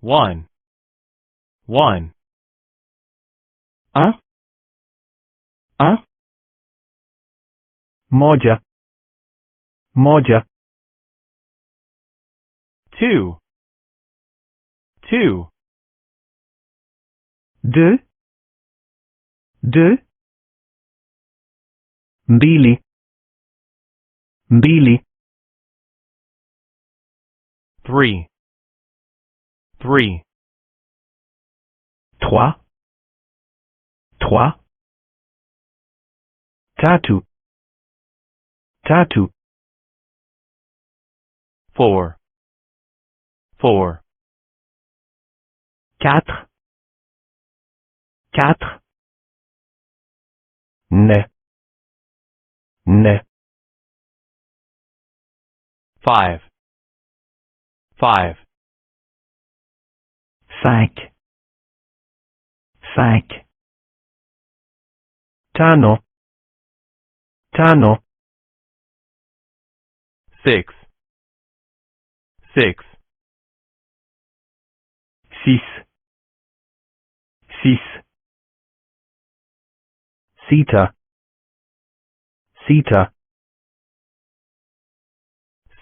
one, one, un, un, moja, moja, two, two, deux, deux, mbili, mbili, three, three, trois, trois, tatu, tatu, four, four, quatre, quatre, ne, ne, five, five, cinq, cinq, tano, tano, six, six, six, six, sita, sita,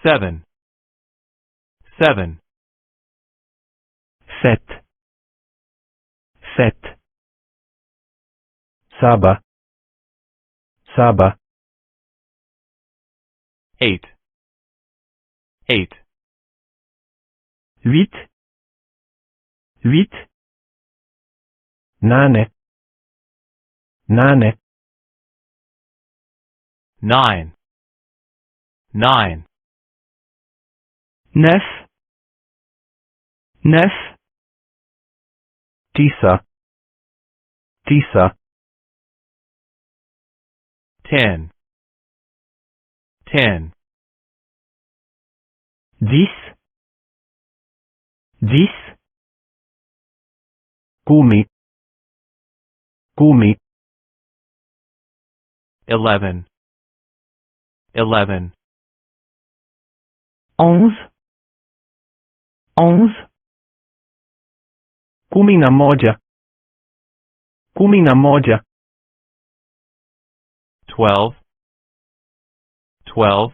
seven, seven, sept, sept, saba, saba, eight, eight, huit, huit, nane, nane, nine, nine, neuf, neuf, tisa, tisa, 10, 10, dix, dix, kumi, kumi, 11, 11, onze, onze, kumi na moja, kumi na moja, 12, 12,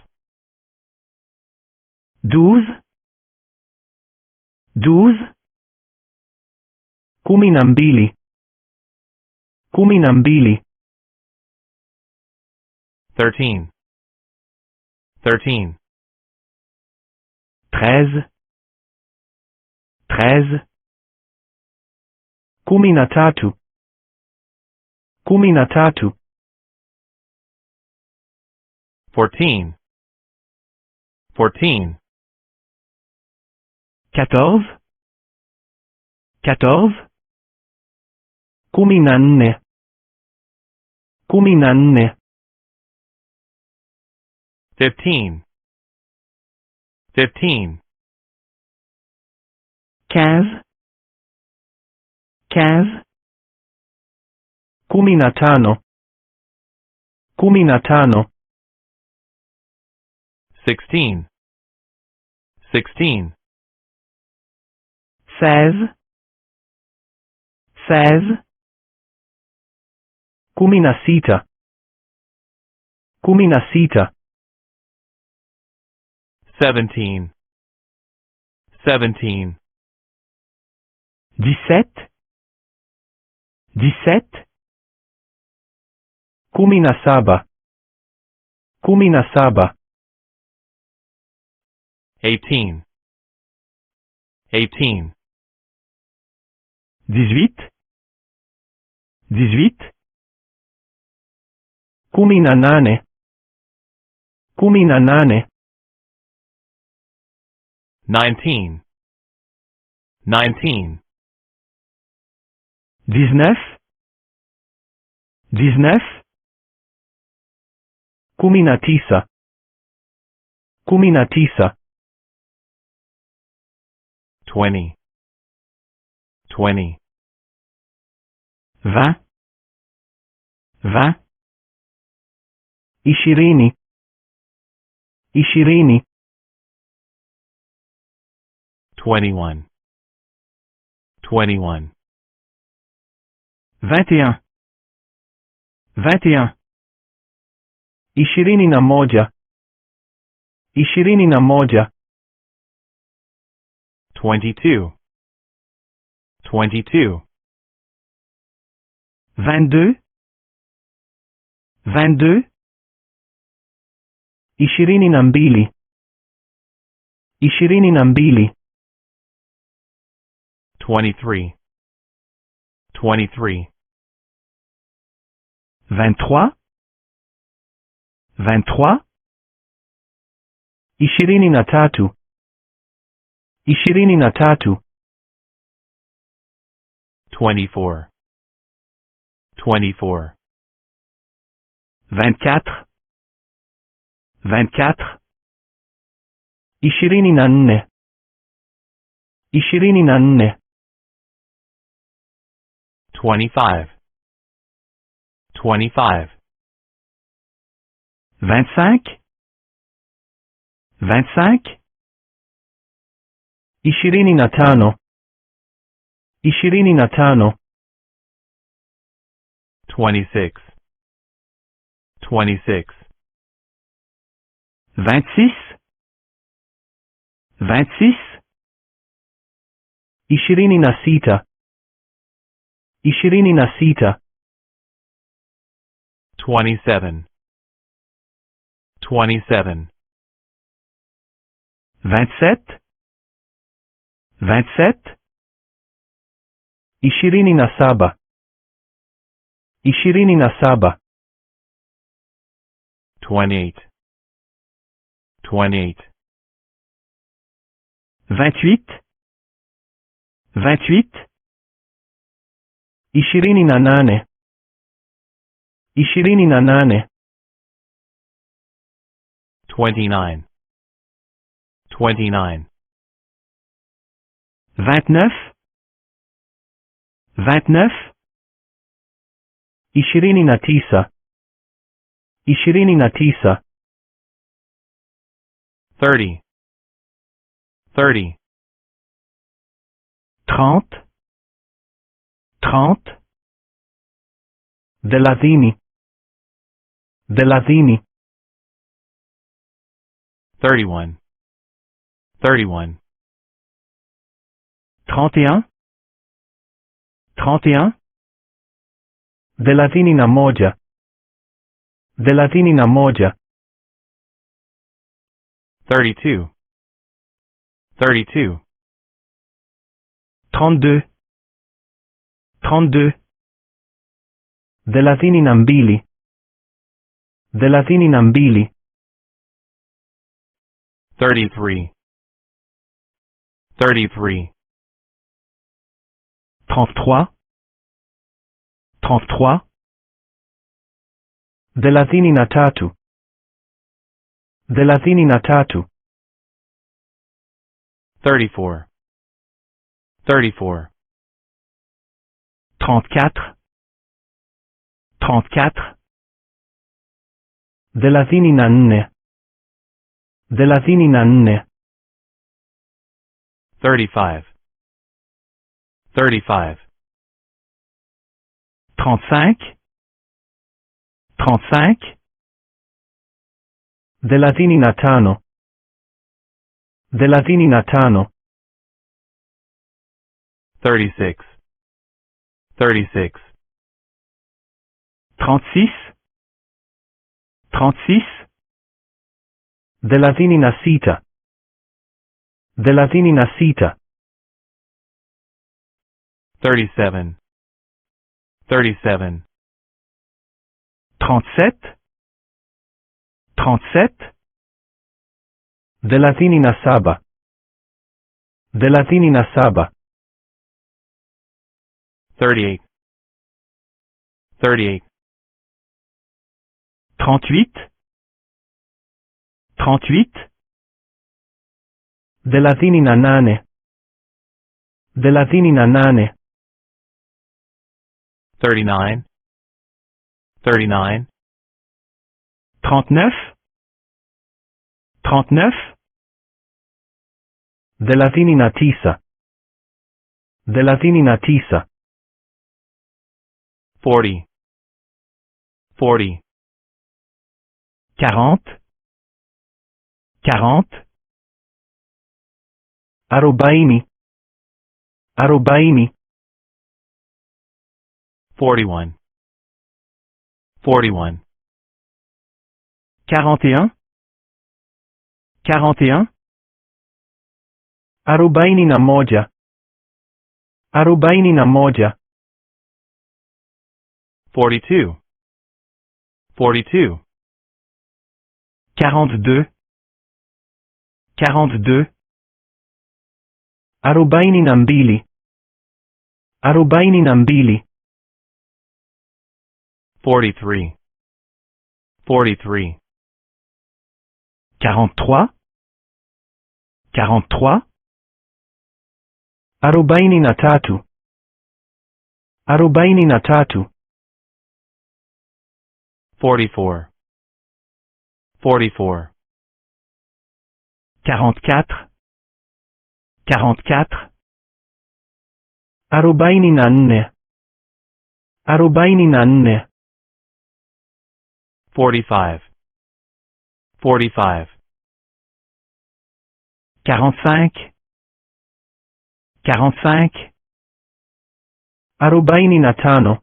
douze, douze, kumi na mbili, kumi na mbili, 13, 13, treize, treize, kumi na tatu, kumi na tatu, 14, 14, quatorze, quatorze, kumi na nne, kumi na nne, 15, 15, quinze, quinze, kumi na tano, kumi na tano, 16, 16, seize, seize, kumi na sita, kumi na sita, 17, 17, dix-sept, dix-sept, kumi na saba, kumi na saba, 18, 18, dix-huit, dix-huit, kumi na nane, kumi na nane, 19, 19, dix-neuf, dix-neuf, kumi na tisa, kumi na tisa, 20, 20, vingt, vingt, ishirini, ishirini, 21, 21, 21. 21. 21. 21. 22, 22, 22. 22. 22. 22. 23, 23, 23. 23. 23. 23. 24, 24, 24. 24. 24. 24. 25, 25, 25. 25. 25. 25. 26, 26, 26. 26. 26. 26. 27, 27, 27. 27. 27. 27. 28, 28, 28. 28. 28. 28. 29, 29, 29. 29. 29. 29. 30, 30, 30. 30. Delatini. Delatini. 31, 31, 31. 31. Delatini na moja. Delatini na moja. 32, 32, 32. 32. Delatini na mbili. Delatini na mbili. 33, 33, 33. 33. Delatini na tatu. Delatini na tatu. 34, 34, 34. 34. Delatini na nne. Delatini na nne. 35, 35, 35. 35. Delatini na tano. Delatini na tano. 36, 36, 36. 36. Delatini na sita. Delatini na sita. 37, 37, 37. 37. Delatini na saba. Delatini na saba. 38, 38, 38. 38. Delatini na nane. Delatini na nane. 39, 39, 39. 39. Delatini na tisa. thelathini na tisa. 40, 40, 40, 40. Arobaini, arobaini. 41, 41, 41, 41. Arobaini na moja, arobaini na moja. 42, 42, 42, 42. Arobaini na mbili, arobaini na mbili. 43, 43, 43, 43. Arobaini na tatu, arobaini na tatu. 44, 44, 44, 44. Arobaini na nne, arobaini na nne. 45, 45, 45, 45. Arobaini na tano,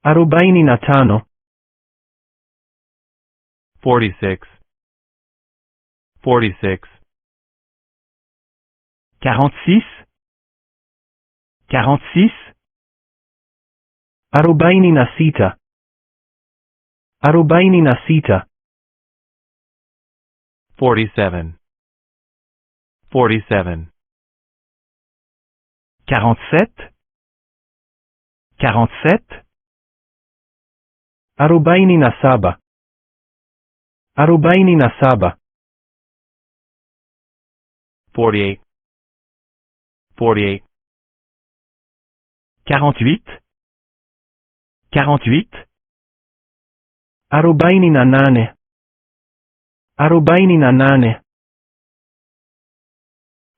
arobaini na tano. 46, 46, 46, 46. Arobaini na sita, arobaini na sita. 47, 47, 47, 47. Arobaini na saba, arobaini na saba. 48, 48, 48, 48. Arobaini na nane, arobaini na nane.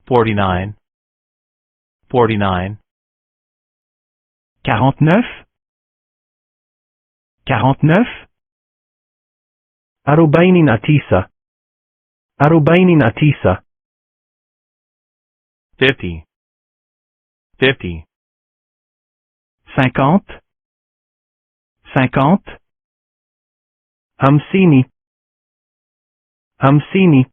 49, 49, 49, 49. Arobaini na tisa, arobaini na tisa. 50, 50, 50, 50. Hamsini, hamsini.